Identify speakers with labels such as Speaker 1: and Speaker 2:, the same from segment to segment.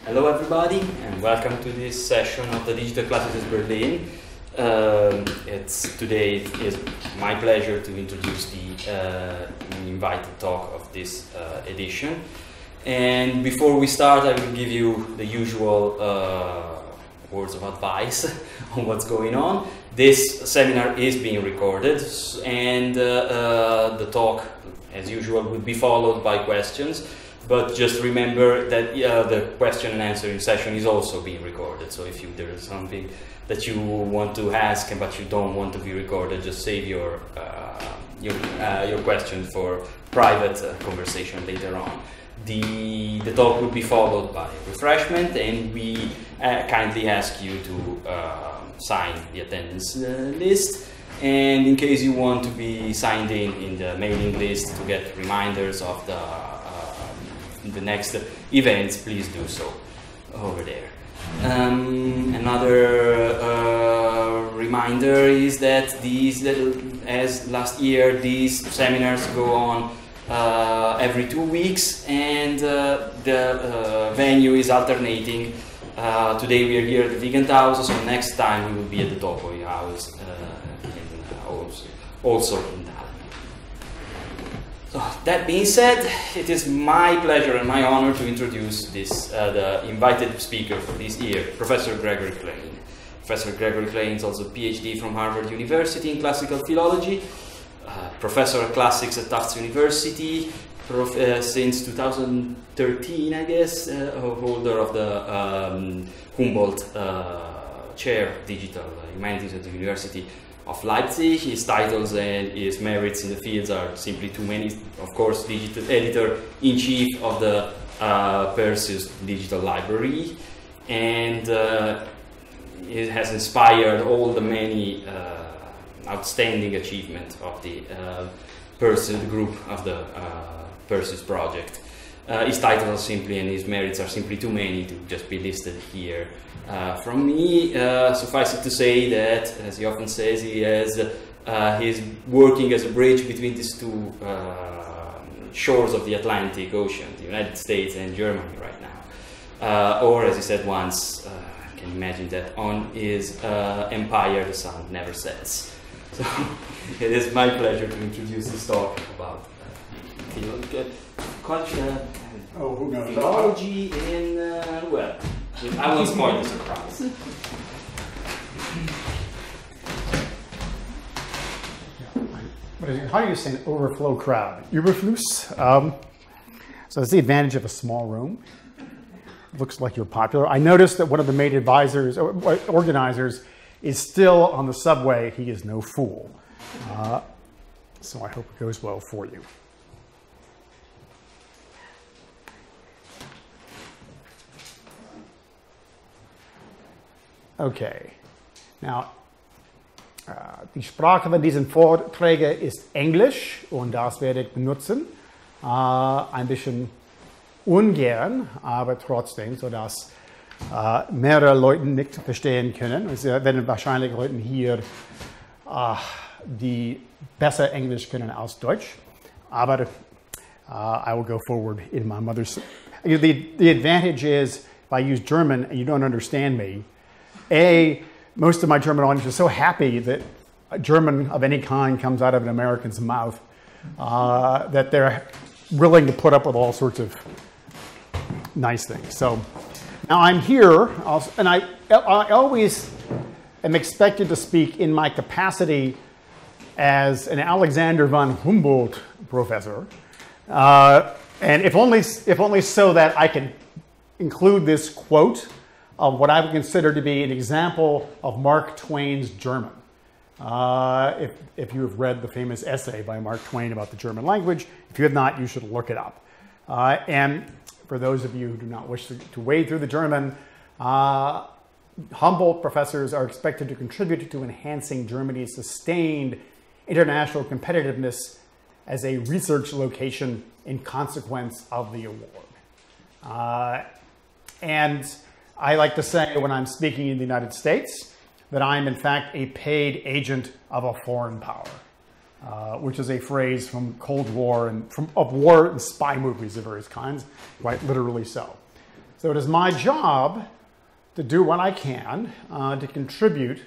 Speaker 1: Hello everybody, and welcome to this session of the Digital Classicist Berlin. Today it is my pleasure to introduce the invited talk of this edition. And before we start, I will give you the usual words of advice on what's going on. This seminar is being recorded, and the talk, as usual, will be followed by questions. But just remember that the question and answering session is also being recorded. So if there is something that you want to ask but you don't want to be recorded, just save your question for private conversation later on. The talk will be followed by refreshment, and we kindly ask you to sign the attendance list. And in case you want to be signed in the mailing list to get reminders of the next events, please do so over there. Another reminder is that as last year, these seminars go on every 2 weeks, and the venue is alternating. Today we are here at the Vegan House, so next time we will be at the Topoi House, also in Dallas. So that being said, it is my pleasure and my honor to introduce the invited speaker for this year, Professor Gregory Klein. Professor Gregory Klein is also a PhD from Harvard University in classical philology, professor of classics at Tufts University, since 2013, I guess, holder of the Humboldt Chair of Digital Humanities at the University of Leipzig. His titles and his merits in the fields are simply too many. Of course, digital editor-in-chief of the Perseus Digital Library, and it has inspired all the many outstanding achievements of the Perseus group of the Perseus project. His titles are simply, and his merits are simply too many to just be listed here. From me, suffice it to say that, as he often says, he's working as a bridge between these two shores of the Atlantic Ocean, the United States and Germany right now. Or, as he said once, I can imagine that on his empire the sun never sets. So it is my pleasure to introduce this talk about philology in, well, I won't spoil the surprise.
Speaker 2: How do you say an overflow crowd? Überfluss. So that's the advantage of a small room. Looks like you're popular. I noticed that one of the main advisors, or organizers, is still on the subway. He is no fool. So I hope it goes well for you. Okay, now die Sprache von diesen Vorträgen ist Englisch, und das werde ich benutzen. Ein bisschen ungern, aber trotzdem, sodass mehrere Leute nicht verstehen können. Es werden wahrscheinlich Leute hier, die besser Englisch können als Deutsch. Aber I will go forward in my mother's. The advantage is if I use German and you don't understand me, most of my German audience is so happy that German of any kind comes out of an American's mouth that they're willing to put up with all sorts of nice things. So now I'm here, and I always am expected to speak in my capacity as an Alexander von Humboldt professor, and if only so that I can include this quote of what I would consider to be an example of Mark Twain's German. If you have read the famous essay by Mark Twain about the German language, if you have not, you should look it up. And for those of you who do not wish to wade through the German, Humboldt professors are expected to contribute to enhancing Germany's sustained international competitiveness as a research location in consequence of the award. And I like to say when I'm speaking in the United States that I'm in fact a paid agent of a foreign power, which is a phrase from Cold War and of war and spy movies of various kinds, quite literally so. So it is my job to do what I can to contribute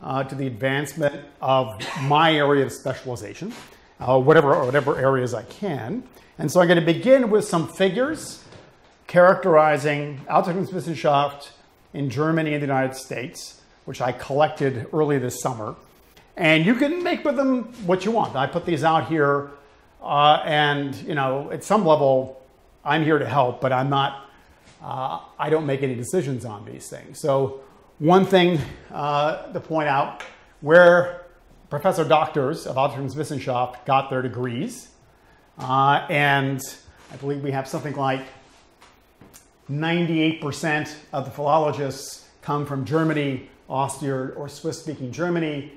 Speaker 2: to the advancement of my area of specialization, whatever areas I can. And so I'm going to begin with some figures characterizing Altertumswissenschaft in Germany and the United States, which I collected early this summer. And you can make with them what you want. I put these out here, and at some level, I'm here to help, but I'm not. I don't make any decisions on these things. So one thing to point out, where professor doctors of Altertumswissenschaft got their degrees, and I believe we have something like 98% of the philologists come from Germany, Austria, or Swiss-speaking Germany.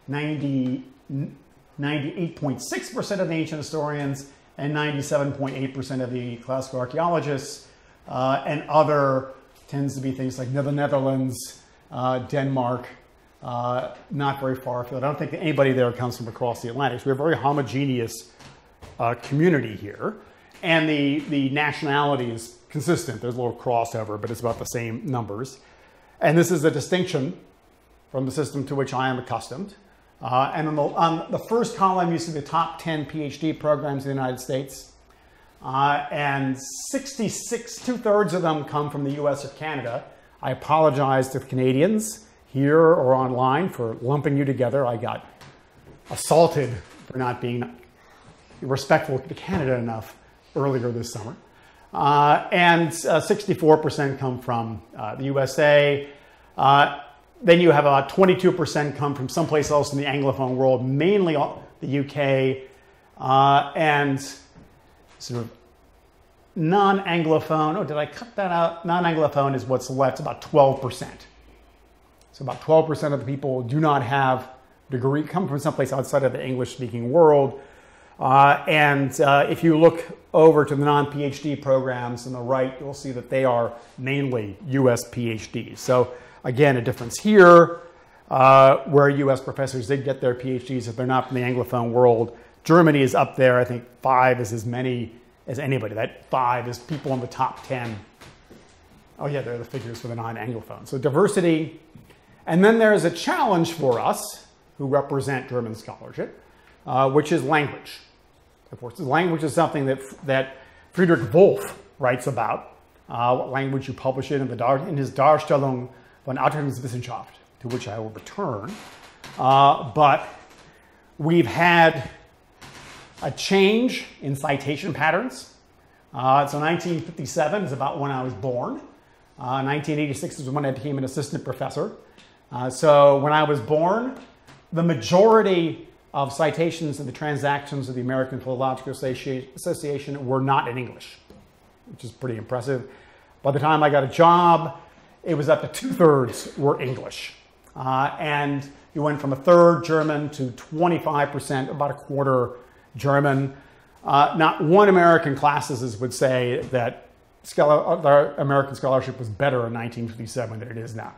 Speaker 2: 98.6% of the ancient historians, and 97.8% of the classical archaeologists, and other tends to be things like the Netherlands, Denmark, not very far afield. I don't think that anybody there comes from across the Atlantic. So we have a very homogeneous community here, and the nationality is consistent. There's a little crossover, but it's about the same numbers. And this is a distinction from the system to which I am accustomed. And on the first column, you see the top 10 PhD programs in the United States. And 66, 2/3 of them come from the US or Canada. I apologize to Canadians here or online for lumping you together. I got assaulted for not being respectful to Canada enough earlier this summer. And 64% come from the USA. Then you have about 22% come from someplace else in the Anglophone world, mainly the UK, and sort of non-Anglophone. Oh, did I cut that out? Non-Anglophone is what's left, about 12%. So about 12% of the people do not have a degree, come from someplace outside of the English-speaking world. If you look over to the non-PhD programs on the right, you'll see that they are mainly US PhDs. So again, a difference here, where US professors did get their PhDs if they're not from the Anglophone world. Germany is up there. I think 5 is as many as anybody. That 5 is people in the top 10. Oh yeah, there are the figures for the non-Anglophone. So diversity. And then there's a challenge for us who represent German scholarship, which is language. Of course, language is something that Friedrich Wolff writes about, what language you publish in his Darstellung von Altertumswissenschaft, to which I will return. But we've had a change in citation patterns. So 1957 is about when I was born. 1986 is when I became an assistant professor. So when I was born, the majority of citations in the transactions of the American Philological Association were not in English, which is pretty impressive. By the time I got a job, it was up to 2/3 were English. And you went from 1/3 German to 25%, about 1/4 German. Not one American classicist would say that American scholarship was better in 1957 than it is now.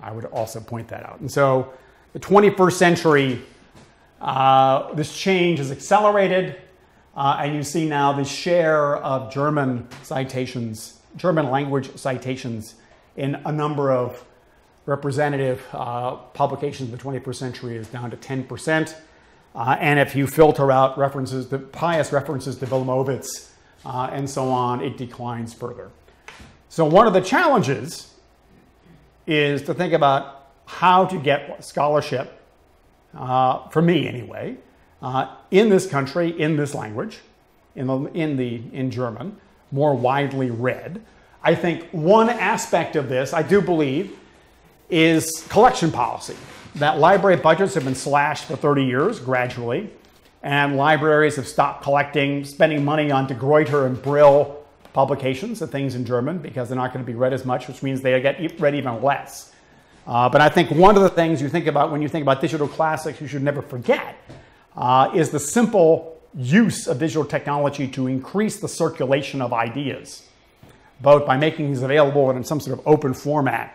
Speaker 2: I would also point that out. And so the 21st century, this change is accelerated, and you see now the share of German citations, German language citations in a number of representative publications of the 21st century is down to 10%. And if you filter out references, the pious references to Wilamowitz and so on, it declines further. So one of the challenges is to think about how to get scholarship, for me anyway, in this country, in this language, in German, more widely read. I think one aspect of this, I do believe, is collection policy. That library budgets have been slashed for 30 years, gradually, and libraries have stopped spending money on De Gruyter and Brill publications of things in German because they're not going to be read as much, which means they get read even less. But I think one of the things you think about when you think about digital classics, you should never forget, is the simple use of digital technology to increase the circulation of ideas, both by making things available in some sort of open format,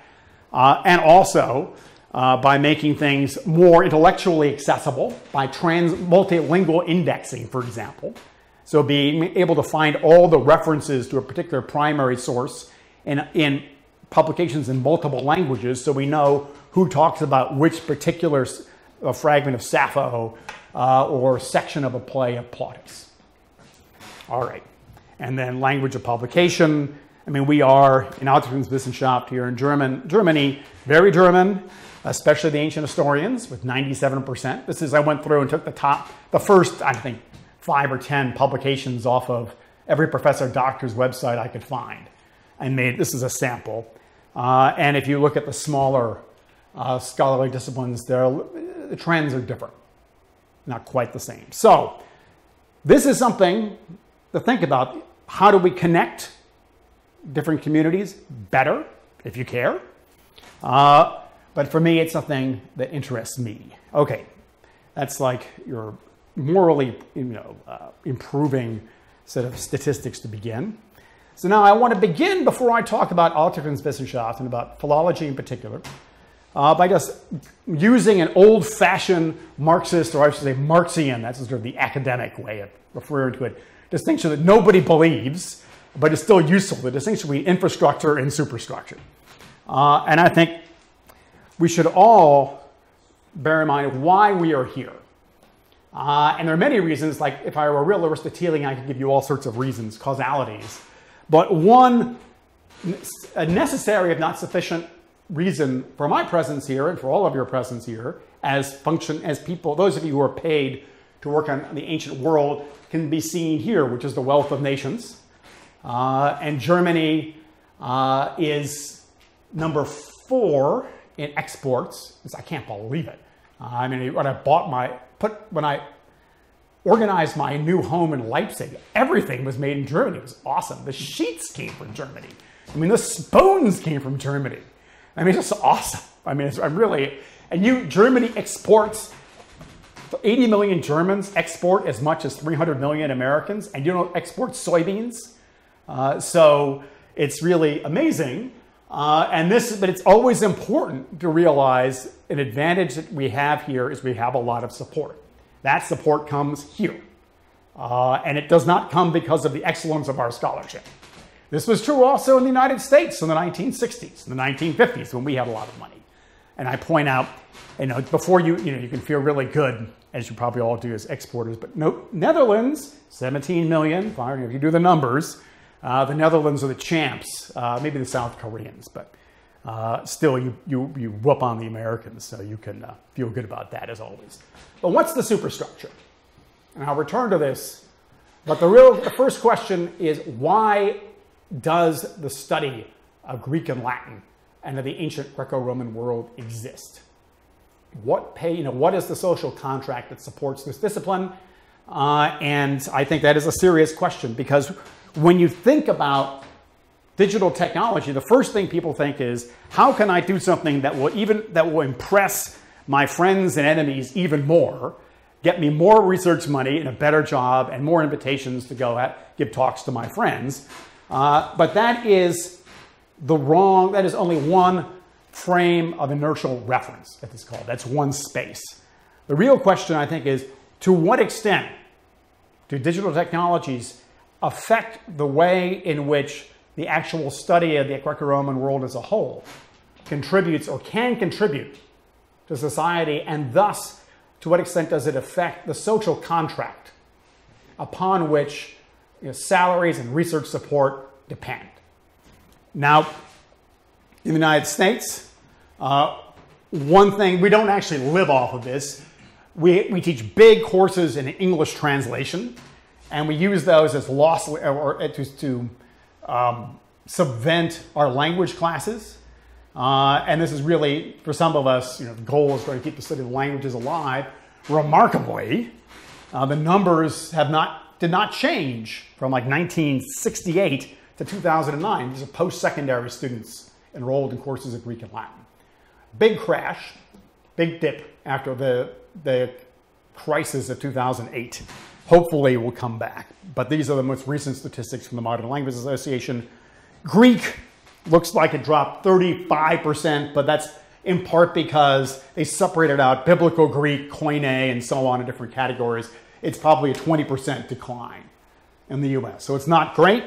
Speaker 2: and also by making things more intellectually accessible by multilingual indexing, for example. So being able to find all the references to a particular primary source in publications in multiple languages, so we know who talks about which particular fragment of Sappho or section of a play of Plautus. All right. And then language of publication. I mean, we are in Altertumswissenschaft here in Germany, very German, especially the ancient historians with 97%. This is, I went through and took the first, I think, 5 or 10 publications off of every professor doctor's website I could find. And this is a sample. And if you look at the smaller scholarly disciplines, the trends are different, not quite the same. So this is something to think about. How do we connect different communities better, if you care? But for me, it's something that interests me. Okay, that's like your morally, improving set of statistics to begin. So now I want to begin, before I talk about Altertumswissenschaft and about philology in particular, by just using an old-fashioned Marxist, or I should say Marxian, that's sort of the academic way of referring to it, distinction that nobody believes, but is still useful, the distinction between infrastructure and superstructure. And I think we should all bear in mind why we are here. And there are many reasons, like if I were a real Aristotelian, I could give you all sorts of reasons, causalities. But one a necessary, if not sufficient, reason for my presence here and for all of your presence here as people, those of you who are paid to work on the ancient world, can be seen here, which is the wealth of nations. And Germany is number 4 in exports. I can't believe it. I mean, when I organized my new home in Leipzig, everything was made in Germany. It was awesome. The sheets came from Germany. I mean, the spoons came from Germany. I mean, it's just awesome. I mean, Germany exports, 80 million Germans export as much as 300 million Americans, and you don't export soybeans. So it's really amazing. But it's always important to realize an advantage that we have here is we have a lot of support. That support comes here. And it does not come because of the excellence of our scholarship. This was true also in the United States in the 1960s, in the 1950s, when we had a lot of money. And I point out, before you can feel really good, as you probably all do as exporters, but Netherlands, 17 million, if you do the numbers, the Netherlands are the champs, maybe the South Koreans, but still you whoop on the Americans, so you can feel good about that as always. But what's the superstructure? And I'll return to this, but the first question is, why does the study of Greek and Latin and of the ancient Greco-Roman world exist? What is the social contract that supports this discipline? And I think that is a serious question, because when you think about digital technology, the first thing people think is, how can I do something that will impress my friends and enemies even more, get me more research money and a better job and more invitations to go give talks to my friends? But that is only one frame of inertial reference, that is called. That's one space. The real question, I think, is, to what extent do digital technologies affect the way in which the actual study of the Greco-Roman world as a whole contributes or can contribute to society, and thus, to what extent does it affect the social contract upon which salaries and research support depend? Now, in the United States, one thing, we don't actually live off of this. We teach big courses in English translation, and we use those as to subvent our language classes. And this is really, for some of us, the goal is going to keep the study of languages alive. Remarkably, the numbers did not change from like 1968 to 2009. These are post-secondary students enrolled in courses of Greek and Latin. Big crash, big dip after the crisis of 2008. Hopefully we'll come back. But these are the most recent statistics from the Modern Language Association. Greek looks like it dropped 35%, but that's in part because they separated out Biblical Greek, Koine, and so on in different categories. It's probably a 20% decline in the US. So it's not great.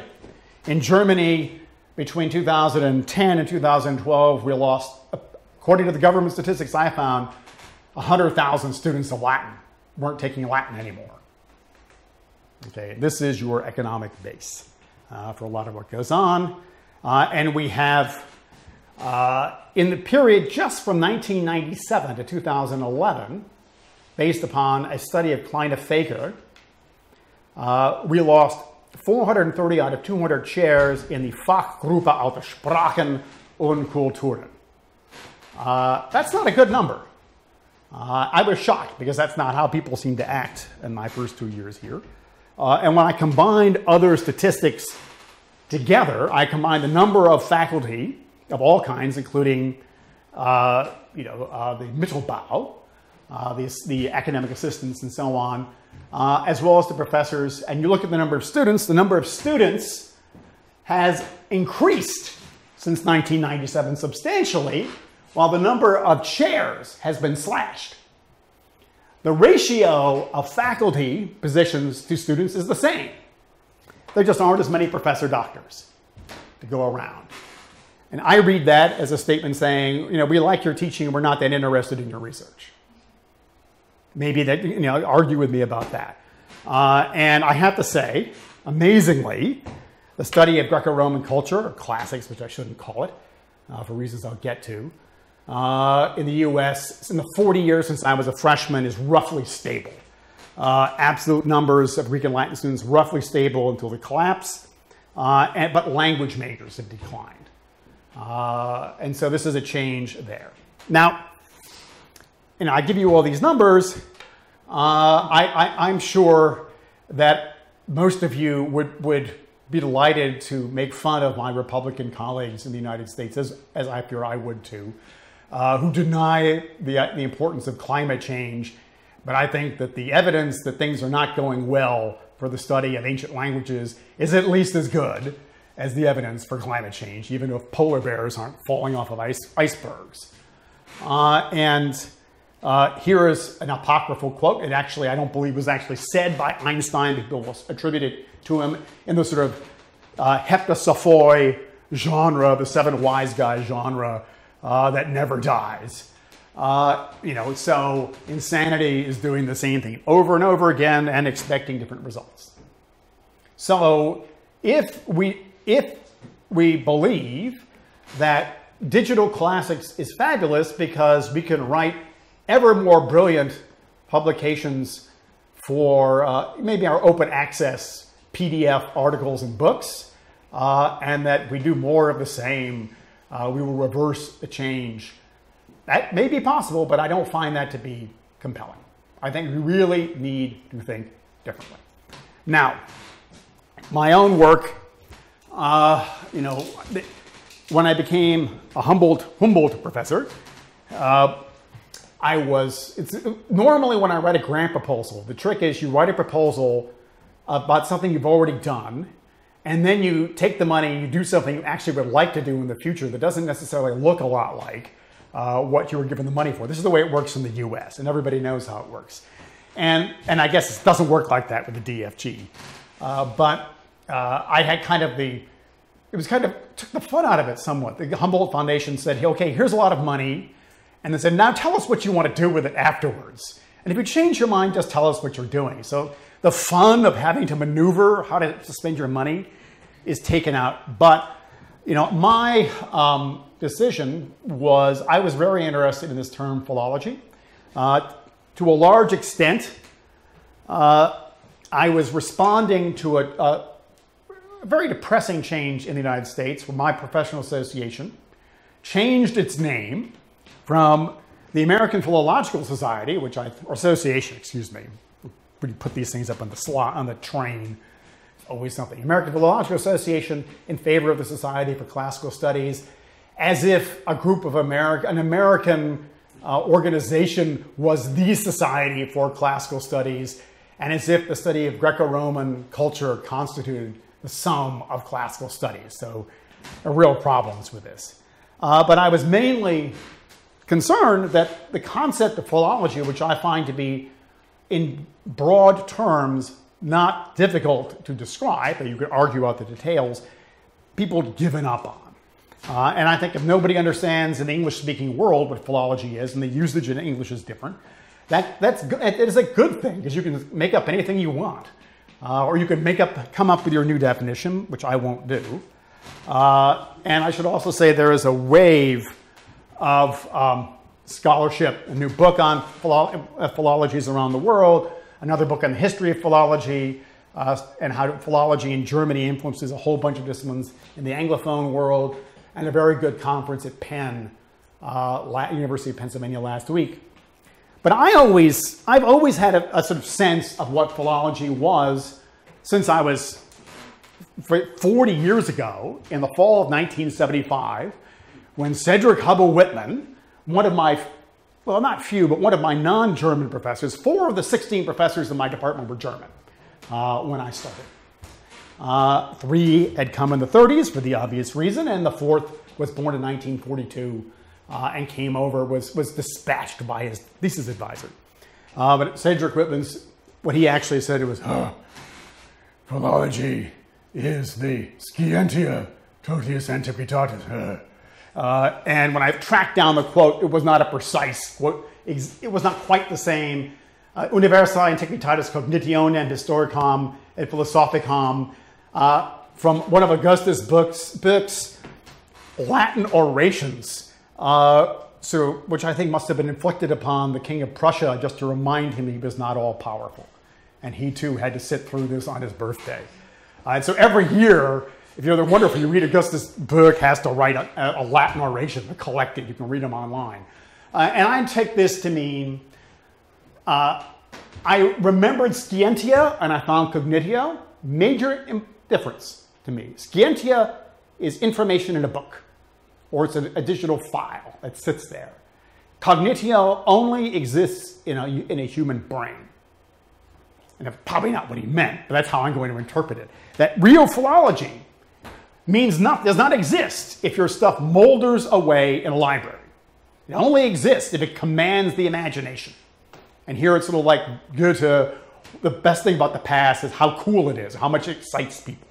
Speaker 2: In Germany, between 2010 and 2012, we lost, according to the government statistics I found, 100,000 students of Latin weren't taking Latin anymore. Okay, this is your economic base for a lot of what goes on. And we have, in the period just from 1997 to 2011, based upon a study of Kleine Faker, we lost 430 out of 200 chairs in the Fachgruppe Alte Sprachen und Kulturen. That's not a good number. I was shocked because that's not how people seem to act in my first 2 years here. And when I combined other statistics together, I combined the number of faculty of all kinds, including the Mittelbau, the academic assistants and so on, as well as the professors, and you look at the number of students has increased since 1997 substantially, while the number of chairs has been slashed. The ratio of faculty positions to students is the same. There just aren't as many professor doctors to go around. And I read that as a statement saying, we like your teaching, we're not that interested in your research. Maybe that, argue with me about that. And I have to say, amazingly, the study of Greco-Roman culture, or classics, which I shouldn't call it, for reasons I'll get to, in the US, in the 40 years since I was a freshman, is roughly stable. Absolute numbers of Greek and Latin students roughly stable until the collapse, but language majors have declined. And so this is a change there. Now, I give you all these numbers. I'm sure that most of you would be delighted to make fun of my Republican colleagues in the United States, as I fear I would too, who deny the importance of climate change. But I think that the evidence that things are not going well for the study of ancient languages is at least as good as the evidence for climate change, even if polar bears aren't falling off of icebergs. Here is an apocryphal quote. It actually, I don't believe, was actually said by Einstein. People will attribute it to him in the sort of heptasophoi genre, the seven wise guys genre that never dies. So insanity is doing the same thing over and over again and expecting different results. So if we believe that digital classics is fabulous because we can write ever more brilliant publications for maybe our open access PDF articles and books, and that we do more of the same, we will reverse the change. That may be possible, but I don't find that to be compelling. I think we really need to think differently. Now, my own work, when I became a Humboldt professor, normally when I write a grant proposal, the trick is you write a proposal about something you've already done, and then you take the money and you do something you actually would like to do in the future that doesn't necessarily look a lot like what you were given the money for. This is the way it works in the US, and everybody knows how it works. And I guess it doesn't work like that with the DFG. But I had took the fun out of it somewhat. The Humboldt Foundation said, okay, here's a lot of money. And they said, now tell us what you want to do with it afterwards. And if you change your mind, just tell us what you're doing. So the fun of having to maneuver how to spend your money is taken out. But my decision was, I was very interested in this term philology. To a large extent, I was responding to a very depressing change in the United States where my professional association changed its name from the American Philological Society, Association, excuse me. We put these things up on the train. Always something. American Philological Association in favor of the Society for Classical Studies, as if a group of an American organization was the Society for Classical Studies, and as if the study of Greco-Roman culture constituted the sum of classical studies. So there are real problems with this. But I was mainly concerned that the concept of philology, which I find to be in broad terms not difficult to describe, but you could argue out the details, people given up on. And I think if nobody understands in the English-speaking world what philology is, and the usage in English is different, it is a good thing, because you can make up anything you want. Or you can come up with your new definition, which I won't do. And I should also say there is a wave of scholarship, a new book on philologies around the world, another book on the history of philology, and how philology in Germany influences a whole bunch of disciplines in the Anglophone world, and a very good conference at Penn, University of Pennsylvania last week. But I've always had a sort of sense of what philology was since I was 40 years ago, in the fall of 1975, when Cedric Hubble Whitman, one of my, well, not few, but one of my non-German professors, 4 of the 16 professors in my department were German when I started. 3 had come in the 30s for the obvious reason, and the 4th was born in 1942 and came over, was dispatched by his thesis advisor. But Cedric Whitman's, what he actually said, it was, philology is the scientia totius antiquitatis. And when I tracked down the quote, it was not a precise quote. It was not quite the same. Universa antiquitatis cognitionem historicum et philosophicum, from one of Augustus' books, Latin orations, which I think must have been inflicted upon the King of Prussia just to remind him he was not all powerful. And he too had to sit through this on his birthday. And so every year, if you're wonderful, you read Augustus' book, has to write a Latin oration to collect it. You can read them online. And I take this to mean, I remembered scientia and I found cognitio. Major difference to me. Scientia is information in a book, or it's a digital file that sits there. Cognitio only exists in a human brain. And that's probably not what he meant, but that's how I'm going to interpret it. That real philology does not exist if your stuff molders away in a library. It only exists if it commands the imagination. And here it's sort of like Goethe, the best thing about the past is how cool it is, how much it excites people.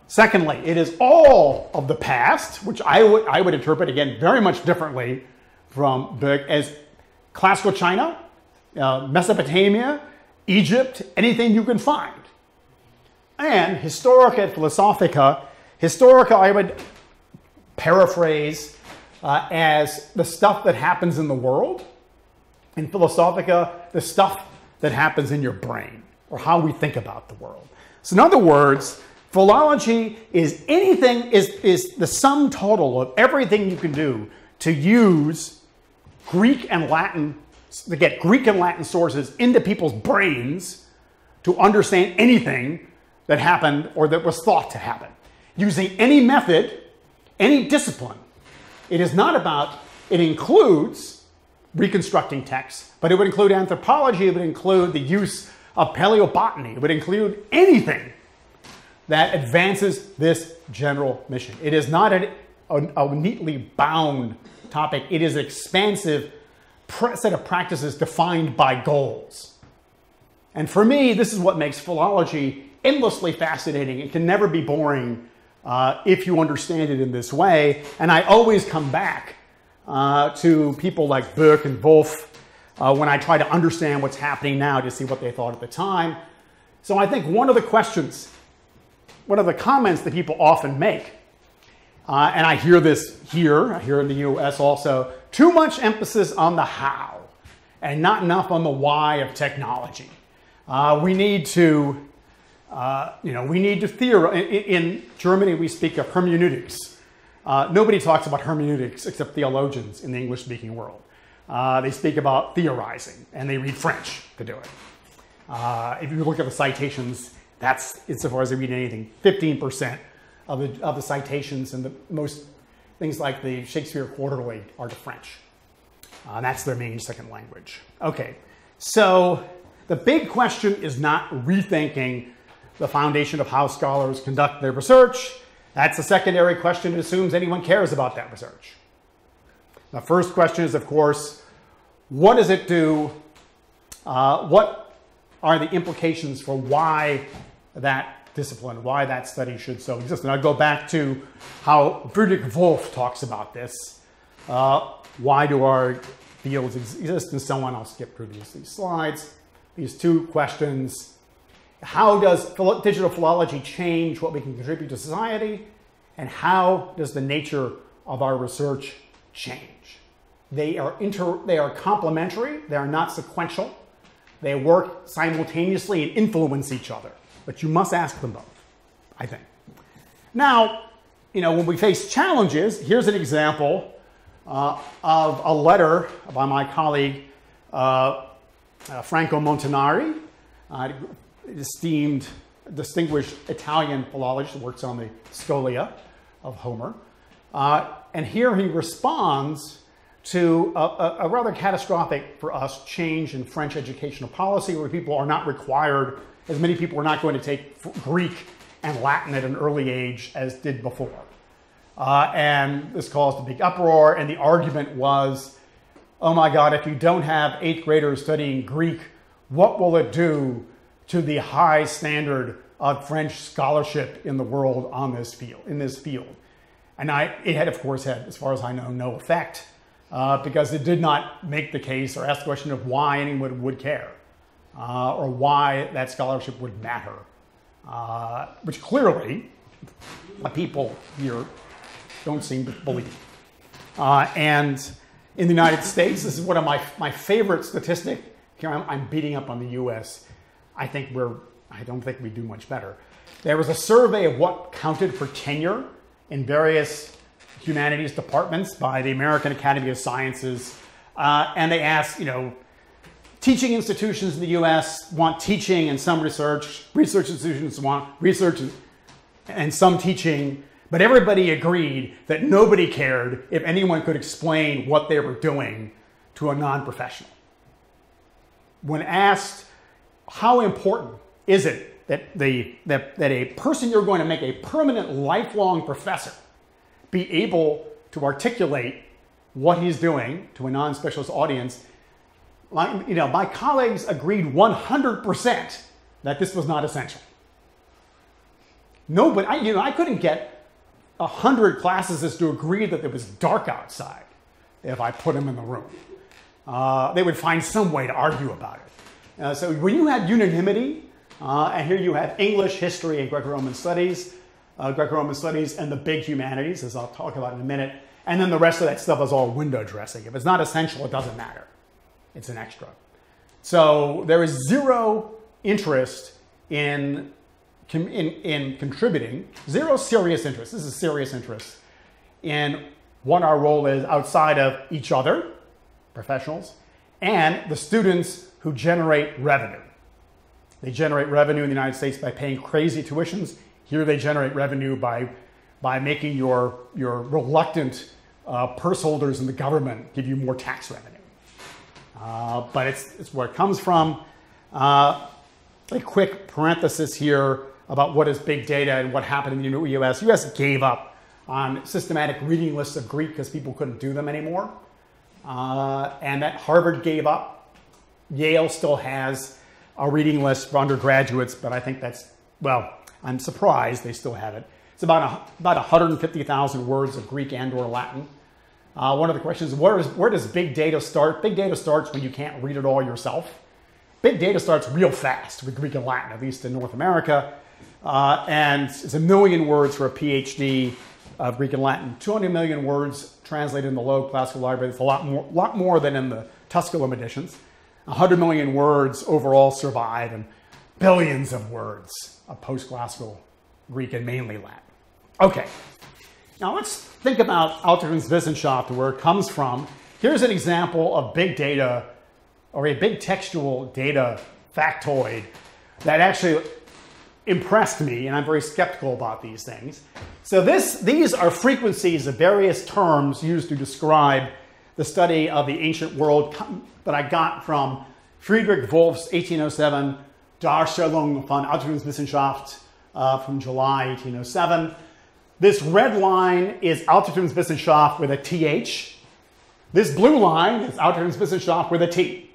Speaker 2: Secondly, it is all of the past, which I would interpret, again, very much differently from as classical China, Mesopotamia, Egypt, anything you can find. And Historica et Philosophica. Historica I would paraphrase as the stuff that happens in the world. And Philosophica, the stuff that happens in your brain, or how we think about the world. So in other words, philology is the sum total of everything you can do to use Greek and Latin, to get Greek and Latin sources into people's brains to understand anything that happened or that was thought to happen. Using any method, any discipline. It includes reconstructing texts, but it would include anthropology, it would include the use of paleobotany, it would include anything that advances this general mission. It is not a neatly bound topic. It is an expansive set of practices defined by goals. And for me, this is what makes philology endlessly fascinating. It can never be boring if you understand it in this way. And I always come back to people like Burke and Wolff when I try to understand what's happening now to see what they thought at the time. So I think one of the comments that people often make, and I hear this here, I hear in the US also, too much emphasis on the how and not enough on the why of technology. We need to theorize. In Germany, we speak of hermeneutics. Nobody talks about hermeneutics except theologians in the English-speaking world. They speak about theorizing, and they read French to do it. If you look at the citations, that's, insofar as they read anything, 15% of the citations and the most things like the Shakespeare Quarterly are to French. That's their main second language. Okay, so the big question is not rethinking the foundation of how scholars conduct their research. That's a secondary question. It assumes anyone cares about that research. The first question is, of course, what does it do? What are the implications for why that discipline, why that study should so exist. And I'll go back to how Friedrich Wolff talks about this. Why do our fields exist and so on. I'll skip through these slides. These two questions. How does digital philology change what we can contribute to society? And how does the nature of our research change? They are complementary. They are not sequential. They work simultaneously and influence each other. But you must ask them both, I think. Now, when we face challenges, here's an example of a letter by my colleague, Franco Montanari, esteemed, distinguished Italian philologist who works on the Scholia of Homer. And here he responds to a rather catastrophic for us change in French educational policy where people are not required, as many people are not going to take Greek and Latin at an early age as did before. And this caused a big uproar, and the argument was, oh my God, if you don't have 8th graders studying Greek, what will it do to the high standard of French scholarship in the world on this field, in this field? And it had, of course, as far as I know, no effect because it did not make the case or ask the question of why anyone would care or why that scholarship would matter, which clearly people here don't seem to believe. And in the United States, this is one of my favorite statistics. Here I'm beating up on the US. I don't think we do much better. There was a survey of what counted for tenure in various humanities departments by the American Academy of Sciences. And they asked, teaching institutions in the US want teaching and some research. Research institutions want research and some teaching. But everybody agreed that nobody cared if anyone could explain what they were doing to a non-professional. When asked, how important is it that a person you're going to make a permanent lifelong professor be able to articulate what he's doing to a non-specialist audience, my colleagues agreed 100% that this was not essential. Nobody, I couldn't get 100 classicists to agree that it was dark outside if I put them in the room. They would find some way to argue about it. So when you had unanimity, and here you have English, history, and Greco-Roman studies, and the big humanities, as I'll talk about in a minute, and then the rest of that stuff is all window dressing. If it's not essential, it doesn't matter. It's an extra. So there is zero interest in contributing, zero serious interest, this is serious interest, in what our role is outside of each other, professionals, and the students who generate revenue. They generate revenue in the United States by paying crazy tuitions. Here they generate revenue by making your reluctant purse holders in the government give you more tax revenue. But it's where it comes from. A quick parenthesis here about what is big data and what happened in the US. The US gave up on systematic reading lists of Greek because people couldn't do them anymore. And that Harvard gave up. Yale still has a reading list for undergraduates, but I think I'm surprised they still have it. It's about 150,000 words of Greek and or Latin. One of the questions is, where does big data start? Big data starts when you can't read it all yourself. Big data starts real fast with Greek and Latin, at least in North America. And it's 1 million words for a PhD of Greek and Latin. 200 million words translated in the Loeb Classical Library. It's a lot more than in the Tusculum editions. 100 million words overall survive, and billions of words of post-classical Greek and mainly Latin. Okay, now let's think about Altertumswissenschaft, where it comes from. Here's an example of big data, or a big textual data factoid that actually impressed me, and I'm very skeptical about these things. So these are frequencies of various terms used to describe the study of the ancient world that I got from Friedrich Wolff's 1807 Darstellung von Altertumswissenschaft from July 1807. This red line is Altertumswissenschaft with a TH. This blue line is Altertumswissenschaft with a T.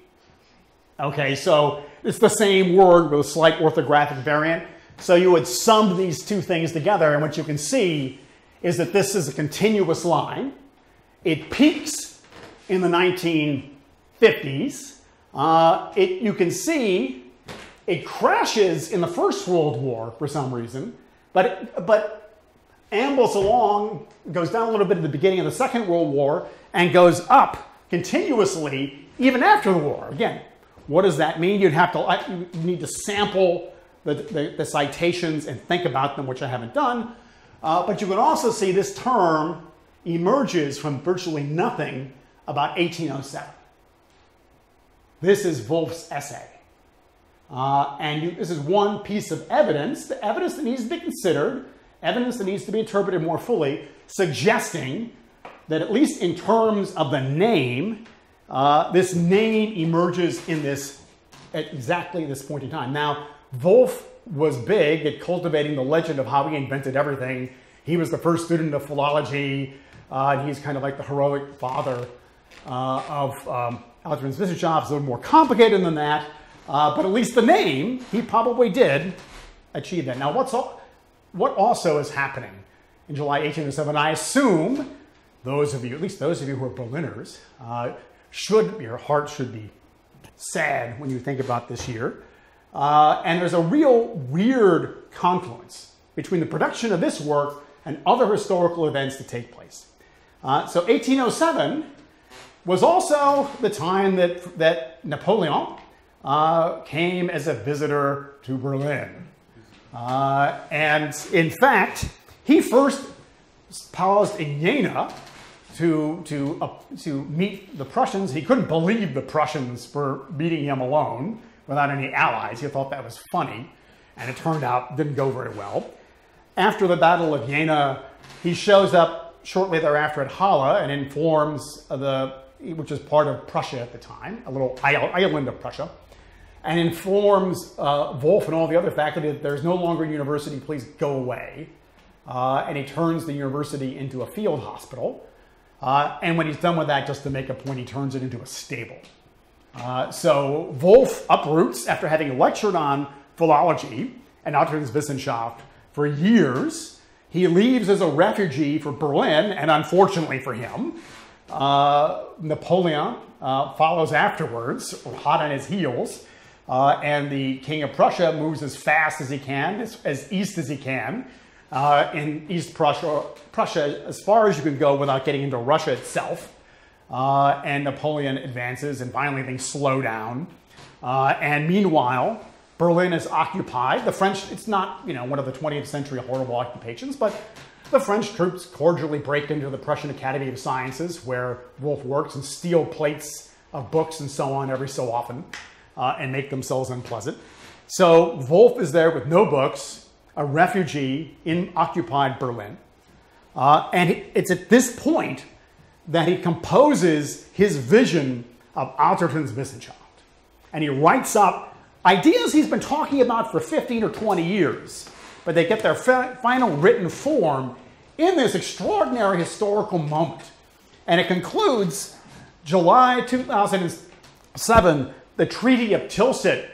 Speaker 2: Okay, so it's the same word with a slight orthographic variant. So you would sum these two things together, and what you can see is that this is a continuous line. It peaks in the 1950s. You can see it crashes in the First World War for some reason, but ambles along, goes down a little bit at the beginning of the Second World War, and goes up continuously even after the war. Again, what does that mean? You need to sample the citations and think about them, which I haven't done. But you can also see this term emerges from virtually nothing about 1807. This is Wolff's essay. This is one piece of evidence, the evidence that needs to be considered, evidence that needs to be interpreted more fully, suggesting that at least in terms of the name, this name emerges at exactly this point in time. Now, Wolff was big at cultivating the legend of how he invented everything. He was the first student of philology. And he's kind of like the heroic father of Altertumswissenschaft. It's a little more complicated than that. But at least the name, he probably did achieve that. Now, what also is happening in July 1807? I assume those of you, at least those of you who are Berliners, your heart should be sad when you think about this year. And there's a real weird confluence between the production of this work and other historical events that take place. So 1807 was also the time that Napoleon came as a visitor to Berlin. And in fact, he first paused in Jena to meet the Prussians. He couldn't believe the Prussians were meeting him alone without any allies. He thought that was funny, and it turned out didn't go very well. After the Battle of Jena, he shows up shortly thereafter at Halle and informs which is part of Prussia at the time, a little island of Prussia, and informs Wolff and all the other faculty that there's no longer a university, please go away. And he turns the university into a field hospital. And when he's done with that, just to make a point, he turns it into a stable. So Wolff uproots after having lectured on philology and Altertumswissenschaft for years. He leaves as a refugee for Berlin, and unfortunately for him, Napoleon follows afterwards, hot on his heels, and the King of Prussia moves as fast as he can, as east as he can, in East Prussia, as far as you can go without getting into Russia itself. And Napoleon advances, and finally things slow down. And meanwhile, Berlin is occupied. The French, it's not, one of the 20th century horrible occupations, but the French troops cordially break into the Prussian Academy of Sciences, where Wolff works, and steal plates of books and so on every so often, and make themselves unpleasant. So Wolff is there with no books, a refugee in occupied Berlin. And it's at this point that he composes his vision of Altertumswissenschaft. And he writes up ideas he's been talking about for 15 or 20 years, but they get their final written form in this extraordinary historical moment. And it concludes July 2007, the Treaty of Tilsit,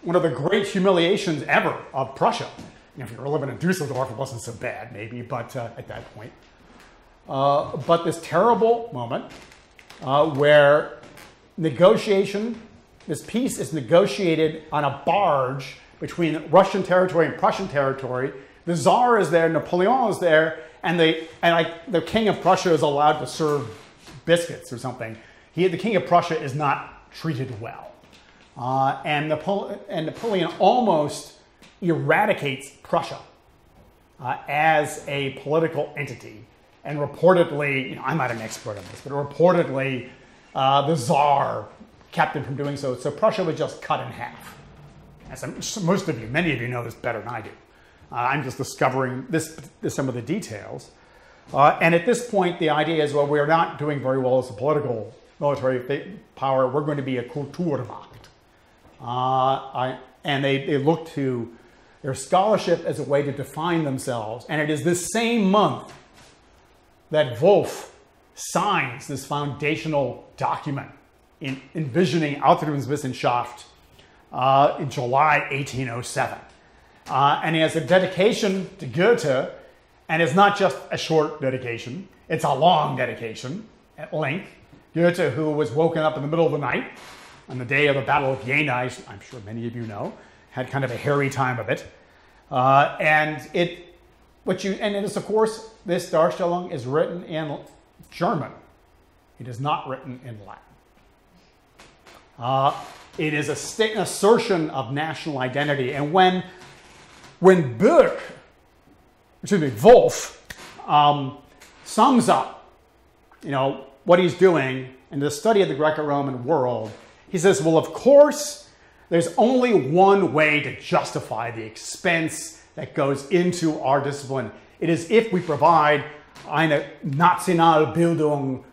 Speaker 2: one of the great humiliations ever of Prussia. If you were living in Dusseldorf, it wasn't so bad, maybe, but at that point. But this terrible moment where this peace is negotiated on a barge between Russian territory and Prussian territory. The Tsar is there, Napoleon is there, and the King of Prussia is allowed to serve biscuits or something. The King of Prussia is not treated well. And Napoleon almost eradicates Prussia as a political entity. And reportedly, I'm not an expert on this, but reportedly the Tsar kept him from doing so. So Prussia was just cut in half. As many of you know this better than I do. I'm just discovering some of the details. And at this point, the idea is, well, we're not doing very well as a political military power. We're going to be a Kulturmacht. And they look to their scholarship as a way to define themselves. And it is this same month that Wolff signs this foundational document in envisioning Altertumswissenschaft in July 1807. And he has a dedication to Goethe, and it's not just a short dedication, it's a long dedication at length. Goethe, who was woken up in the middle of the night on the day of the Battle of Jena, I'm sure many of you know, had kind of a hairy time of it. And it is, of course, this Darstellung is written in German. It is not written in Latin. It is an assertion of national identity. And when Wolf sums up, what he's doing in the study of the Greco-Roman world, he says, well, of course, there's only one way to justify the expense that goes into our discipline. It is if we provide eine Nationalbildung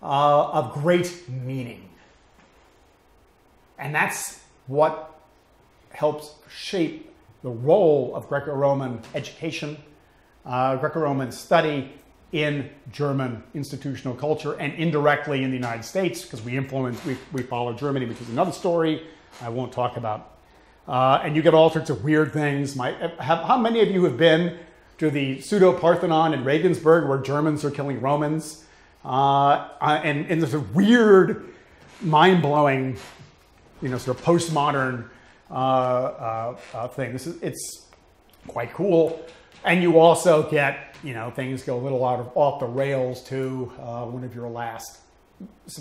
Speaker 2: of great meaning. And that's what helps shape the role of Greco-Roman education, Greco-Roman study in German institutional culture, and indirectly in the United States, because we follow Germany, which is another story I won't talk about. And you get all sorts of weird things. How many of you have been to the Pseudo Parthenon in Regensburg, where Germans are killing Romans? And there's a weird, mind-blowing, sort of postmodern thing. It's quite cool. And you also get, things go a little off the rails too. One of your last,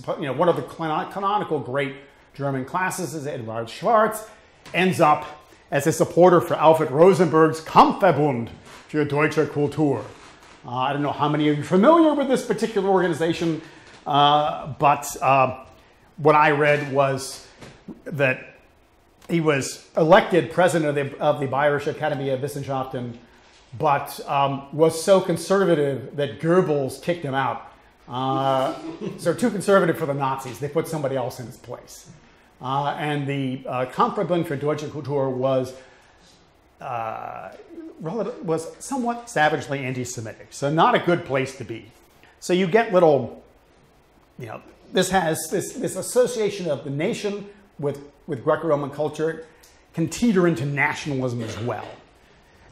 Speaker 2: one of the canonical great German classicists, Eduard Schwarz, ends up as a supporter for Alfred Rosenberg's Kampfverbund für deutsche Kultur. I don't know how many of you are familiar with this particular organization, but what I read was that he was elected president of the Bayerische Academy of Wissenschaften, but was so conservative that Goebbels kicked him out. So too conservative for the Nazis. They put somebody else in his place. And the Kampfverbund für deutsche Kultur was somewhat savagely anti-Semitic. So not a good place to be. So you get little, this has this association of the nation with Greco-Roman culture can teeter into nationalism as well.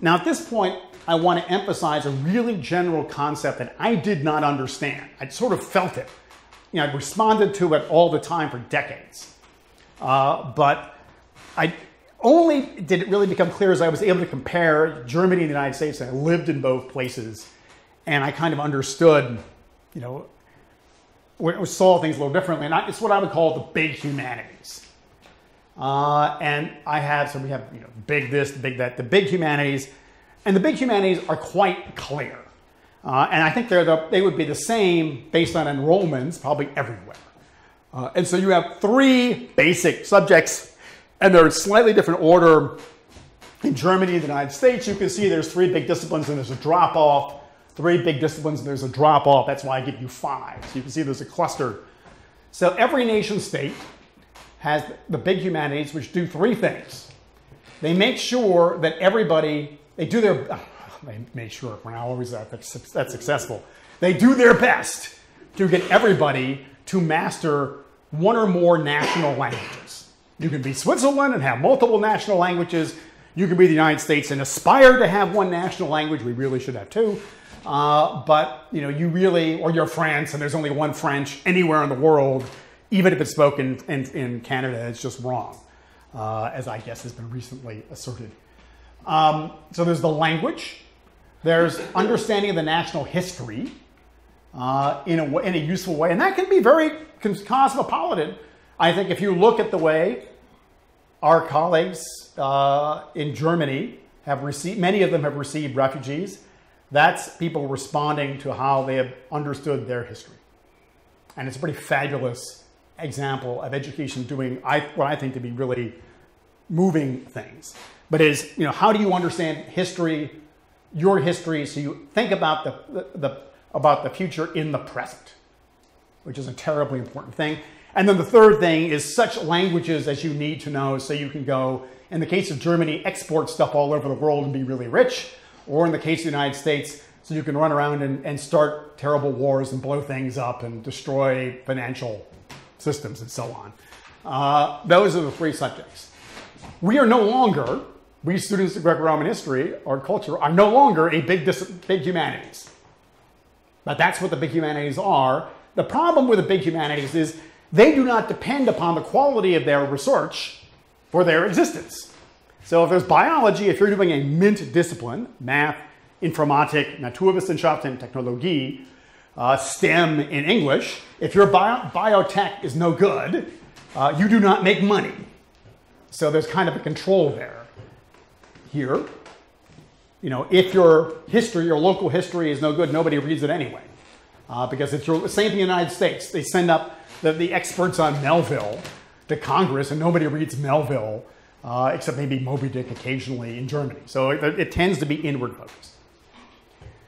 Speaker 2: Now, at this point, I want to emphasize a really general concept that I did not understand. I sort of felt it. I responded to it all the time for decades. But I only did it really become clear as I was able to compare Germany and the United States, and I lived in both places. And I kind of understood, saw things a little differently. And it's what I would call the big humanities. And we have, big this, big that, the big humanities. And the big humanities are quite clear. And I think they would be the same based on enrollments, probably everywhere. And so you have three basic subjects, and they're in slightly different order. In Germany and the United States, you can see there's three big disciplines and there's a drop-off. Three big disciplines and there's a drop-off. That's why I give you five. So you can see there's a cluster. So every nation state has the big humanities, which do three things. They make sure that everybody, they make sure, we're not always that successful. They do their best to get everybody to master one or more national languages. You can be Switzerland and have multiple national languages. You can be the United States and aspire to have one national language. We really should have two. But or you're France and there's only one French anywhere in the world. Even if it's spoken in Canada, it's just wrong, as I guess has been recently asserted. So there's the language. There's understanding of the national history in a useful way. And that can be very cosmopolitan. I think if you look at the way our colleagues in Germany many of them have received refugees, that's people responding to how they have understood their history. And it's a pretty fabulous example of education doing what I think to be really moving things. But how do you understand history, your history, so you think about the future in the present, which is a terribly important thing. And then the third thing is such languages as you need to know so you can go, in the case of Germany, export stuff all over the world and be really rich, or in the case of the United States, so you can run around and start terrible wars and blow things up and destroy financial systems and so on. Those are the three subjects. We are no longer we students of Greco-Roman history or culture are no longer a big humanities. But that's what the big humanities are. The problem with the big humanities is they do not depend upon the quality of their research for their existence. So if there's biology, if you're doing a MINT discipline, math, Informatik, Naturwissenschaften, Technologie, STEM in English, if your biotech is no good, you do not make money. So there's kind of a control there. Here, you know, if your history, your local history is no good, nobody reads it anyway. Because it's the same thing in the United States. They send up the experts on Melville to Congress, and nobody reads Melville, except maybe Moby Dick occasionally in Germany. So it tends to be inward focused.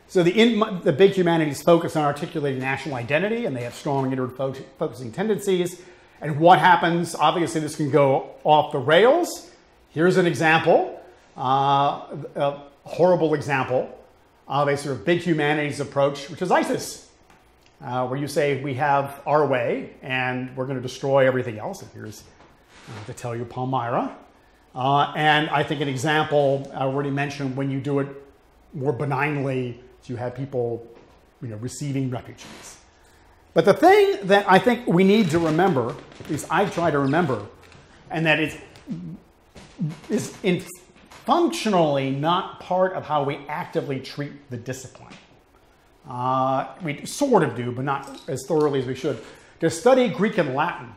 Speaker 2: So the big humanities focus on articulating national identity, and they have strong inward focusing tendencies. And what happens? Obviously, this can go off the rails. Here's an example, a horrible example of a sort of big humanities approach, which is ISIS, where you say we have our way and we're going to destroy everything else. And here's to tell you Palmyra. And I think an example I already mentioned, when you do it more benignly, you have people, you know, receiving refugees. But the thing that I think we need to remember, at least I try to remember, and that is functionally not part of how we actively treat the discipline. We sort of do, but not as thoroughly as we should. To study Greek and Latin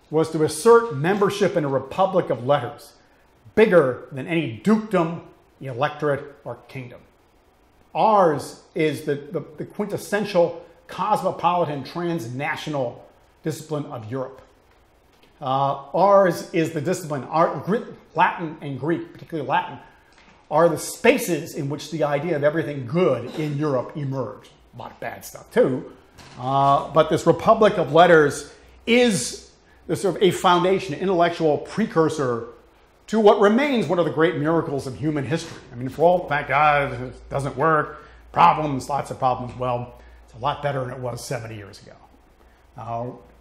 Speaker 2: was to assert membership in a republic of letters, bigger than any dukedom, electorate, or kingdom. Ours is the quintessential cosmopolitan transnational discipline of Europe. Ours is the discipline, Latin and Greek, particularly Latin, are the spaces in which the idea of everything good in Europe emerged. A lot of bad stuff too. But this republic of letters is sort of a foundation, an intellectual precursor to what remains one of the great miracles of human history. I mean, for all the fact, it doesn't work, problems, lots of problems. Well, it's a lot better than it was 70 years ago,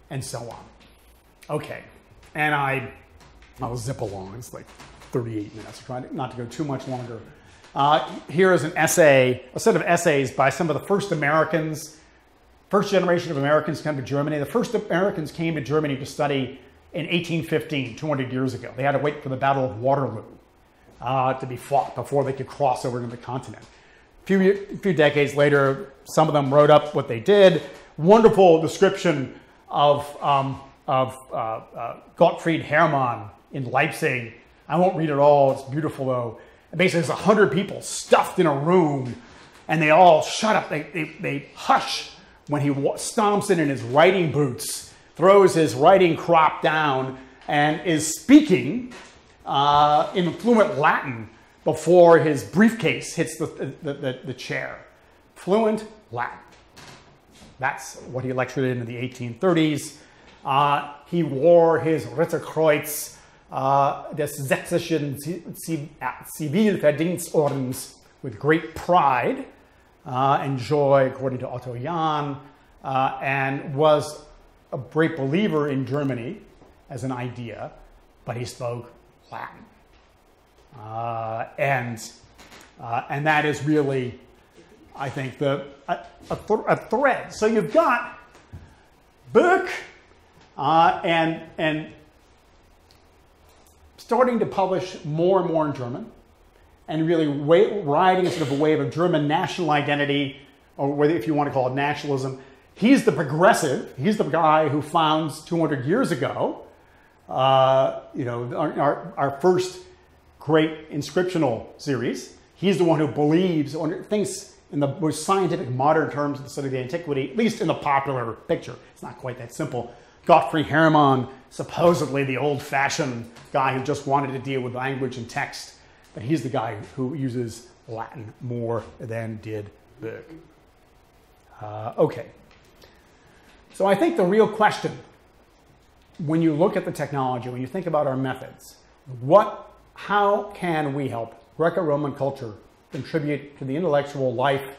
Speaker 2: and so on. Okay, and I'll zip along. It's like 38 minutes. Try not to go too much longer. Here is an essay, a set of essays by some of the first Americans, first generation of Americans come to Germany. The first Americans came to Germany to study in 1815, 200 years ago. They had to wait for the Battle of Waterloo to be fought before they could cross over to the continent. A few decades later, some of them wrote up what they did. Wonderful description of Gottfried Hermann in Leipzig. I won't read it all. It's beautiful, though. Basically, there's 100 people stuffed in a room, and they all shut up. They hush when he stomps in his riding boots, throws his riding crop down, and is speaking in fluent Latin before his briefcase hits the chair. Fluent Latin. That's what he lectured in the 1830s. He wore his Ritterkreuz des Sächsischen Zivilverdienstordens with great pride and joy, according to Otto Jahn, and was a great believer in Germany as an idea, but he spoke Latin. And that is really, I think, a thread. So you've got Burke and starting to publish more and more in German, and really riding sort of a wave of German national identity, or whether if you want to call it nationalism. He's the progressive. He's the guy who founds 200 years ago, our first great inscriptional series. He's the one who believes, or thinks in the most scientific modern terms of the study of the antiquity, at least in the popular picture. It's not quite that simple. Gottfried Hermann, supposedly the old-fashioned guy who just wanted to deal with language and text, but he's the guy who uses Latin more than did Burke. Okay. So I think the real question, when you look at the technology, when you think about our methods, how can we help Greco-Roman culture contribute to the intellectual life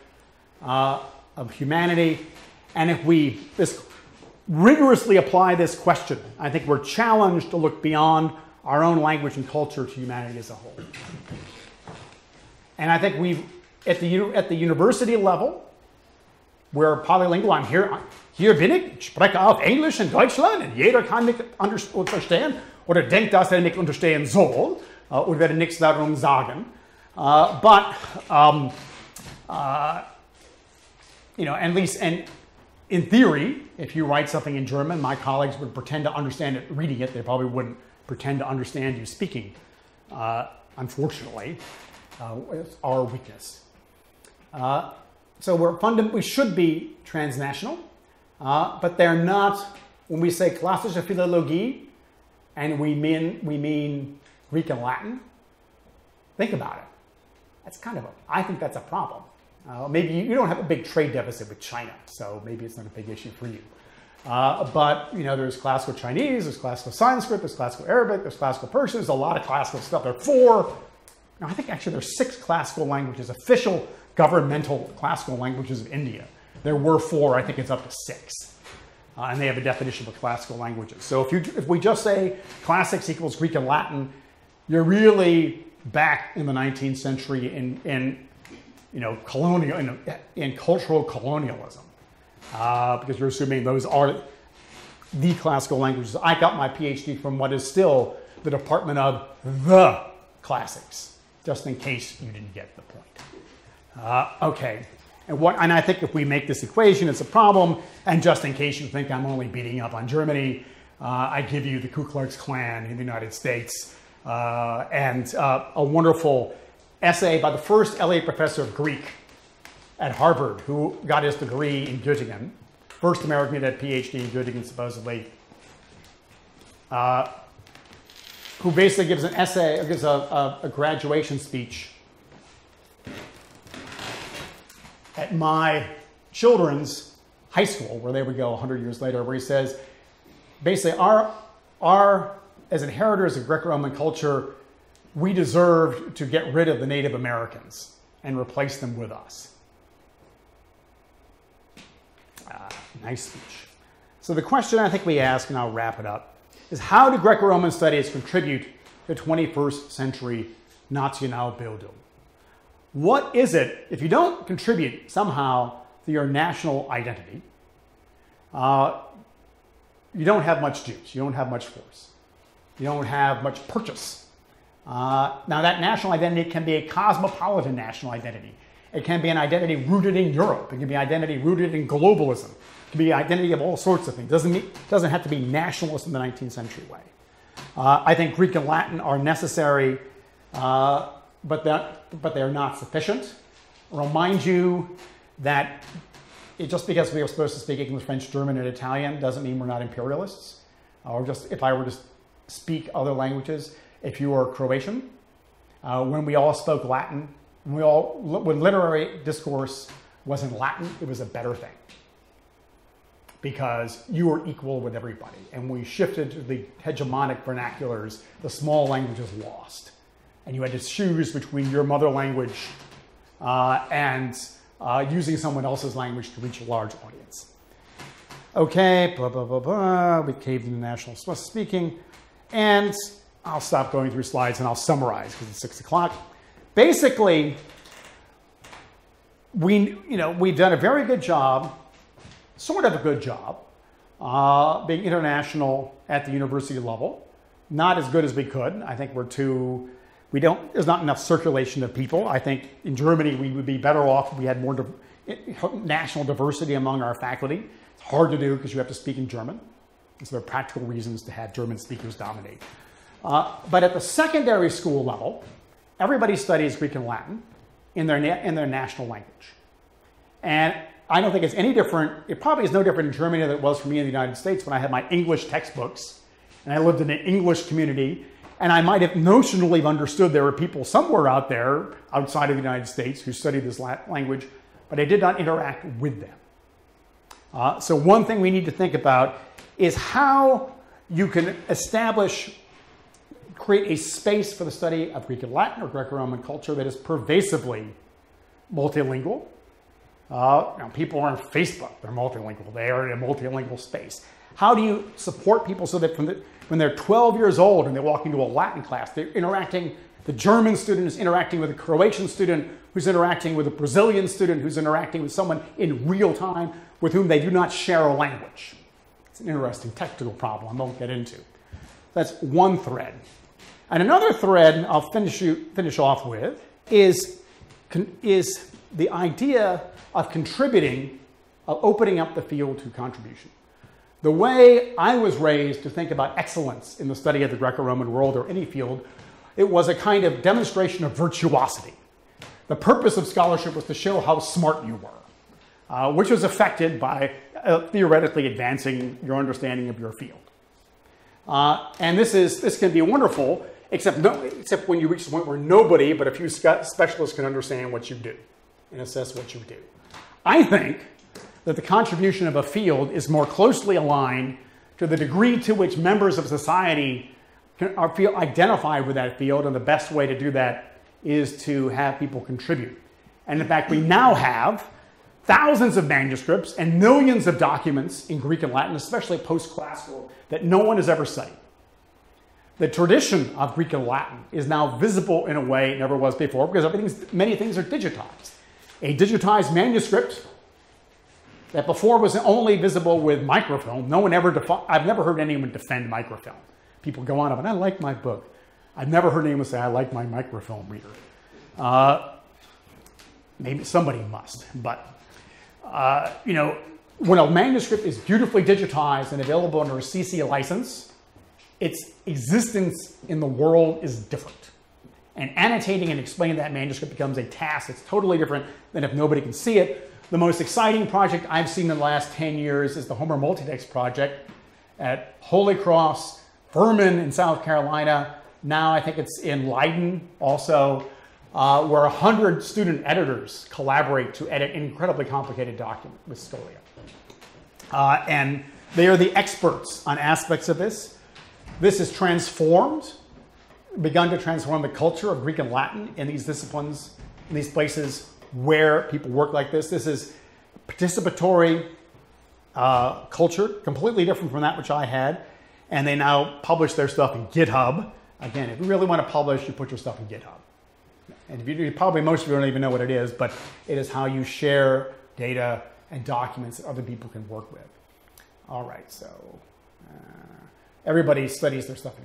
Speaker 2: of humanity? And if we rigorously apply this question, I think we're challenged to look beyond our own language and culture to humanity as a whole. And I think we've, at the university level, we're polylingual. I'm hier bin ich, ich spreche auf Englisch in Deutschland und jeder kann mich verstehen oder denkt, dass mich unterstehen soll und werde nichts darum sagen. You know, at least, and in theory, if you write something in German, my colleagues would pretend to understand it reading it. They probably wouldn't pretend to understand you speaking, unfortunately. It's our weakness. So we should be transnational, but they're not. When we say Klassische Philologie, and we mean Greek and Latin, think about it. That's kind of I think that's a problem. Maybe you don't have a big trade deficit with China, so maybe it's not a big issue for you. But you know, there's classical Chinese, there's classical Sanskrit, there's classical Arabic, there's classical Persian, there's a lot of classical stuff. There are 4. No, I think actually there's 6 classical languages, official governmental classical languages of India. There were 4, I think it's up to 6. And they have a definition of classical languages. So if we just say classics equals Greek and Latin, you're really back in the 19th century in you know, in cultural colonialism, because you're assuming those are the classical languages. I got my PhD from what is still the Department of the Classics, just in case you didn't get the point. Okay, and I think if we make this equation, it's a problem. And just in case you think I'm only beating up on Germany, I give you the Ku Klux Klan in the United States and a wonderful essay by the first Eliot professor of Greek at Harvard, who got his degree in Göttingen, first American to get a PhD in Göttingen, supposedly, who basically gives an essay, gives a graduation speech at my children's high school, where they would go 100 years later, where he says, basically, as inheritors of Greco-Roman culture, we deserve to get rid of the Native Americans and replace them with us. Nice speech. So the question I think we ask, and I'll wrap it up, is how do Greco-Roman studies contribute to 21st century Nationalbildung? What is it, if you don't contribute somehow to your national identity, you don't have much juice, you don't have much force, you don't have much purchase. Now that national identity can be a cosmopolitan national identity. It can be an identity rooted in Europe. It can be an identity rooted in globalism. It can be an identity of all sorts of things. It doesn't have to be nationalist in the 19th century way. I think Greek and Latin are necessary, but they're not sufficient. I'll remind you that just because we are supposed to speak English, French, German, and Italian doesn't mean we're not imperialists. Or just if I were to speak other languages, if you were Croatian, when we all spoke Latin, when literary discourse was in Latin, it was a better thing because you were equal with everybody. And we shifted to the hegemonic vernaculars, the small languages lost. And you had to choose between your mother language and using someone else's language to reach a large audience. Okay, blah, blah, blah, blah. We caved into national speaking. And I'll stop going through slides and I'll summarize because it's 6 o'clock. Basically, we've done a very good job, sort of a good job, being international at the university level. Not as good as we could. I think there's not enough circulation of people. I think in Germany we would be better off if we had more national diversity among our faculty. It's hard to do because you have to speak in German. So there are practical reasons to have German speakers dominate. But at the secondary school level, everybody studies Greek and Latin in their national language. And I don't think it's any different. It probably is no different in Germany than it was for me in the United States when I had my English textbooks and I lived in an English community. And I might have notionally understood there were people somewhere out there outside of the United States who studied this language, but I did not interact with them. So one thing we need to think about is how you can create a space for the study of Greek and Latin or Greco-Roman culture that is pervasively multilingual. People are on Facebook, they're multilingual. They are in a multilingual space. How do you support people so that when they're 12 years old and they walk into a Latin class, they're The German student is interacting with a Croatian student who's interacting with a Brazilian student who's interacting with someone in real time with whom they do not share a language. It's an interesting technical problem I won't get into. That's one thread. And another thread I'll finish off with is the idea of contributing, of opening up the field to contribution. The way I was raised to think about excellence in the study of the Greco-Roman world or any field, it was a kind of demonstration of virtuosity. The purpose of scholarship was to show how smart you were, which was affected by theoretically advancing your understanding of your field. And this can be wonderful, except when you reach the point where nobody but a few specialists can understand what you do and assess what you do. I think that the contribution of a field is more closely aligned to the degree to which members of society feel identified with that field, and the best way to do that is to have people contribute. And in fact, we now have thousands of manuscripts and millions of documents in Greek and Latin, especially post-classical, that no one has ever studied. The tradition of Greek and Latin is now visible in a way it never was before because many things are digitized. A digitized manuscript that before was only visible with microfilm. I've never heard anyone defend microfilm. People go on about, I like my book. I've never heard anyone say, I like my microfilm reader. Maybe somebody must, but when a manuscript is beautifully digitized and available under a CC license, its existence in the world is different. And annotating and explaining that manuscript becomes a task that's totally different than if nobody can see it. The most exciting project I've seen in the last 10 years is the Homer Multitext project at Holy Cross, Furman in South Carolina. Now I think it's in Leiden also, where 100 student editors collaborate to edit an incredibly complicated document with Scholia. And they are the experts on aspects of this. This has begun to transform the culture of Greek and Latin in these disciplines, in these places where people work like this. This is participatory culture, completely different from that which I had. And they now publish their stuff in GitHub. Again, if you really want to publish, you put your stuff in GitHub. And if you probably most of you don't even know what it is, but it is how you share data and documents that other people can work with. All right, so everybody studies their stuff in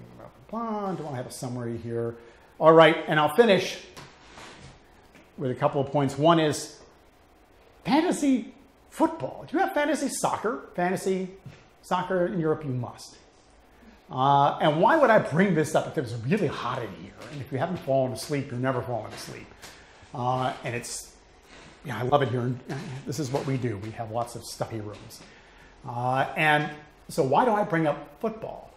Speaker 2: blah. Do I have a summary here? All right, and I'll finish with a couple of points. One is fantasy football. Do you have fantasy soccer? Fantasy soccer in Europe, you must. And why would I bring this up if it was really hot in here? And if you haven't fallen asleep, you're never falling asleep. And it's, I love it here. This is what we do. We have lots of stuffy rooms. And so why do I bring up football,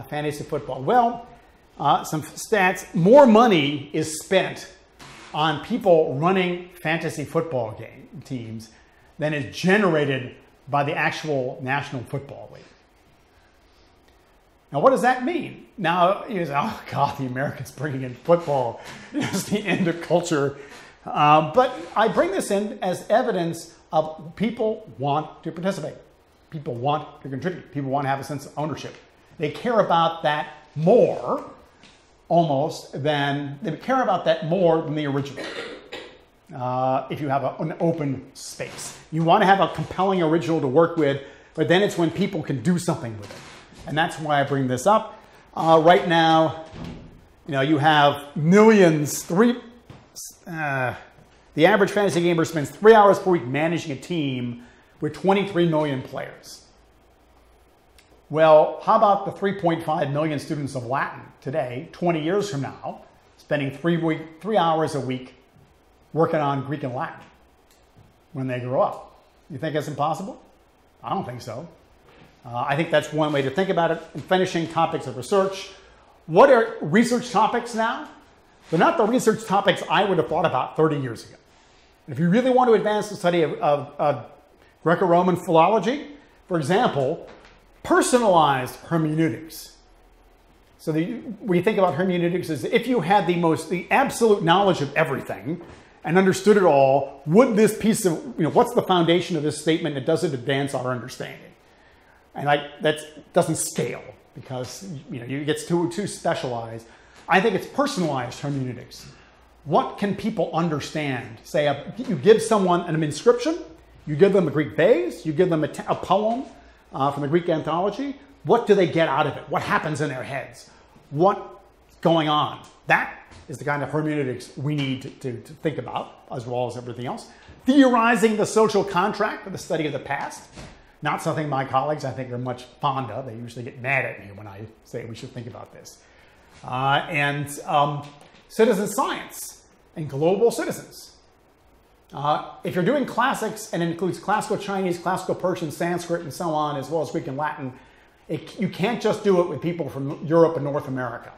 Speaker 2: fantasy football? Well, some stats. More money is spent on people running fantasy football teams than is generated by the actual National Football League. Now, what does that mean? Now, you say, oh, God, the Americans bringing in football. It's the end of culture. But I bring this in as evidence of people want to participate. People want to contribute. People want to have a sense of ownership. They care about that more, they care about that more than the original. If you have an open space. You want to have a compelling original to work with, but then it's when people can do something with it. And that's why I bring this up. Right now, you have millions, the average fantasy gamer spends 3 hours per week managing a team with 23 million players. Well, how about the 3.5 million students of Latin today, 20 years from now, spending 3 hours a week working on Greek and Latin when they grow up? You think that's impossible? I don't think so. I think that's one way to think about it. And finishing topics of research. What are research topics now? They're not the research topics I would have thought about 30 years ago. And if you really want to advance the study of Greco-Roman philology, for example, personalized hermeneutics. So when you think about hermeneutics, is if you had the absolute knowledge of everything and understood it all, would this piece of, what's the foundation of this statement that doesn't advance our understanding? And that doesn't scale because, it gets too specialized. I think it's personalized hermeneutics. What can people understand? Say, you give someone an inscription, you give them a Greek vase, you give them a poem from the Greek anthology. What do they get out of it? What happens in their heads? What's going on? That is the kind of hermeneutics we need to think about, as well as everything else. Theorizing the social contract, or the study of the past. Not something my colleagues, I think, are much fond of. They usually get mad at me when I say we should think about this. Citizen science and global citizens. If you're doing classics, and it includes classical Chinese, classical Persian, Sanskrit, and so on, as well as Greek and Latin, you can't just do it with people from Europe and North America.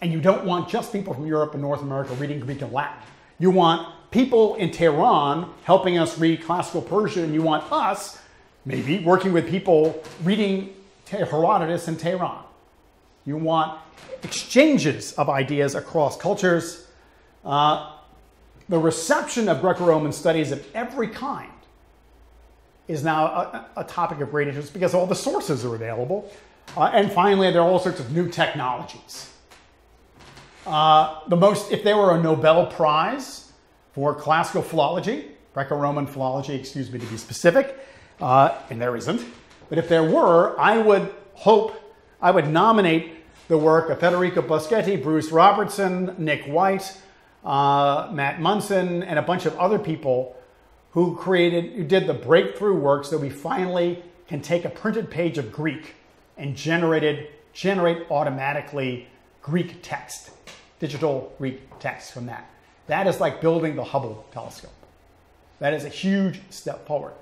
Speaker 2: And you don't want just people from Europe and North America reading Greek and Latin. You want people in Tehran helping us read classical Persian, and you want us maybe working with people reading Herodotus in Tehran. You want exchanges of ideas across cultures. The reception of Greco-Roman studies of every kind is now a topic of great interest because all the sources are available. And finally, there are all sorts of new technologies. If there were a Nobel Prize for classical philology, Greco-Roman philology, excuse me to be specific, and there isn't, but if there were, I would nominate the work of Federico Boschetti, Bruce Robertson, Nick White, Matt Munson, and a bunch of other people who did the breakthrough works that we finally can take a printed page of Greek and generate automatically Greek text, digital Greek text from that. That is like building the Hubble telescope. That is a huge step forward.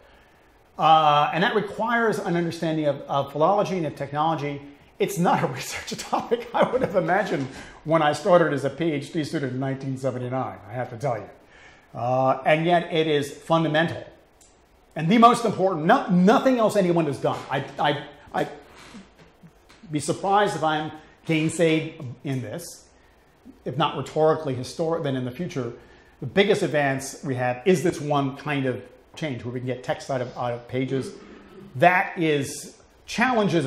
Speaker 2: And that requires an understanding of philology and of technology. It's not a research topic I would have imagined when I started as a PhD student in 1979, I have to tell you. And yet it is fundamental. And the most important, nothing else anyone has done. I'd be surprised if I'm gainsayed in this, if not rhetorically historic, then in the future. The biggest advance we have is this one kind of change where we can get text out of pages. That challenges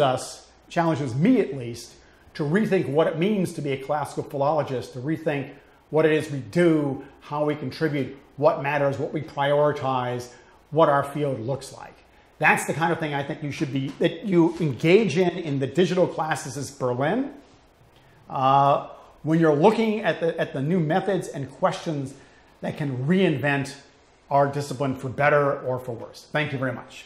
Speaker 2: me at least, to rethink what it means to be a classical philologist, to rethink what it is we do, how we contribute, what matters, what we prioritize, what our field looks like. That's the kind of thing I think that you engage in the digital Classicist Berlin, when you're looking at the new methods and questions that can reinvent our discipline for better or for worse. Thank you very much.